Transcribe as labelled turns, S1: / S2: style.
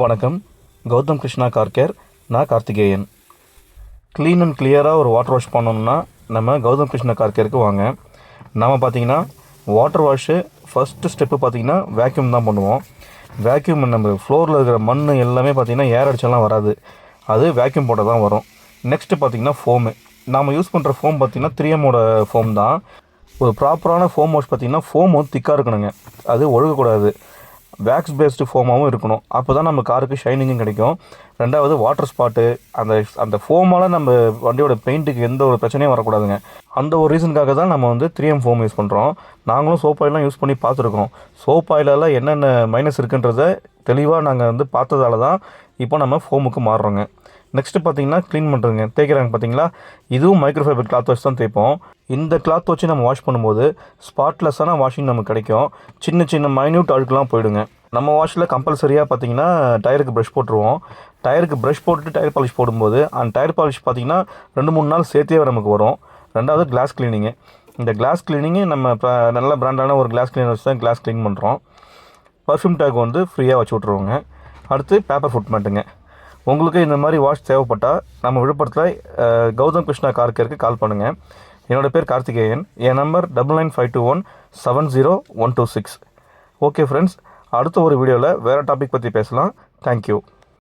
S1: வணக்கம். Gautham Krishna car care. நான் Karthikeyan. Clean and கிளியராக ஒரு வாட்டர் வாஷ் பண்ணணும்னா நம்ம கௌதம் கிருஷ்ணா கார் கேருக்கு வாங்க. நாம் பார்த்திங்கன்னா வாட்டர் வாஷு ஃபஸ்ட்டு ஸ்டெப்பு பார்த்திங்கன்னா வேக்யூம் தான் பண்ணுவோம். வேக்யூம் நம்ம ஃப்ளோரில் இருக்கிற மண் எல்லாமே பார்த்திங்கன்னா ஏர் அடிச்செல்லாம் வராது, அது வேக்யூம் போட்டால் தான் வரும். நெக்ஸ்ட்டு பார்த்திங்கன்னா ஃபோமு. நாம் யூஸ் பண்ணுற ஃபோம் பார்த்திங்கன்னா 3Mோட ஃபோம் தான். ஒரு ப்ராப்பரான ஃபோம் வாஷ் பார்த்திங்கன்னா ஃபோம் வந்து திக்காக இருக்கணுங்க, அது ஒழுகக்கூடாது. வேக்ஸ் பேஸ்டு ஃபோமாகவும் இருக்கணும், அப்போ தான் நம்ம காருக்கு ஷைனிங்கும் கிடைக்கும். ரெண்டாவது வாட்டர் ஸ்பாட்டு, அந்த ஃபோமால் நம்ம வண்டியோட பெயிண்ட்டுக்கு எந்த ஒரு பிரச்சனையும் வரக்கூடாதுங்க. அந்த ஒரு ரீசனுக்காக தான் நம்ம வந்து 3M ஃபோம் யூஸ் பண்ணுறோம். நாங்களும் சோப் ஆயிலெலாம் யூஸ் பண்ணி பார்த்துருக்கோம். சோப் ஆயிலெல்லாம் என்னென்ன மைனஸ் இருக்குன்றதை தெளிவாக நாங்கள் வந்து பார்த்ததால தான் இப்போ நம்ம ஃபோமுக்கு மாறுறோங்க. நெக்ஸ்ட்டு பார்த்திங்கன்னா க்ளீன் பண்ணுறதுங்க, தேய்க்கிறாங்க பார்த்திங்களா, இதுவும் மைக்ரோஃபைபர் கிளாத் வச்சு தான் தேய்ப்போம். இந்த கிளாத் வச்சு நம்ம வாஷ் பண்ணும்போது ஸ்பாட்லெஸ்ஸான வாஷிங் நமக்கு கிடைக்கும். சின்ன சின்ன மைன்யூட் அழுக்கெலாம் போயிடுங்க. நம்ம வாஷில் கம்பல்சரியாக பார்த்திங்கன்னா டயருக்கு ப்ரஷ் போட்டுருவோம். டயருக்கு ப்ரஷ் போட்டுட்டு டயர் பாலிஷ் போடும்போது அந்த டயர் பாலிஷ் பார்த்திங்கன்னா 2-3 நாள் சேர்த்தே நமக்கு வரும். ரெண்டாவது கிளாஸ் க்ளீனிங்கு. இந்த கிளாஸ் க்ளீனிங்கு நம்ம நல்ல பிராண்டான ஒரு கிளாஸ் க்ளீனர் வச்சு தான் கிளாஸ் க்ளீன் பண்ணுறோம். பர்ஃப்யூம் டேக் வந்து ஃப்ரீயாக வச்சு விட்ருவோங்க. அடுத்து பேப்பர் ஃபுட் மேட்டுங்க. உங்களுக்கு இந்த மாதிரி வாஷ் தேவைப்பட்டால் நம்ம விழுப்புரத்தில் கௌதம் கிருஷ்ணா கார் கேருக்கு கால் பண்ணுங்கள். என்னோடய பேர் கார்த்திகேயன். என் நம்பர் 9952170126. ஓகே ஃப்ரெண்ட்ஸ், அடுத்த ஒரு வீடியோவில் வேறு டாபிக் பற்றி பேசலாம். தேங்க்யூ.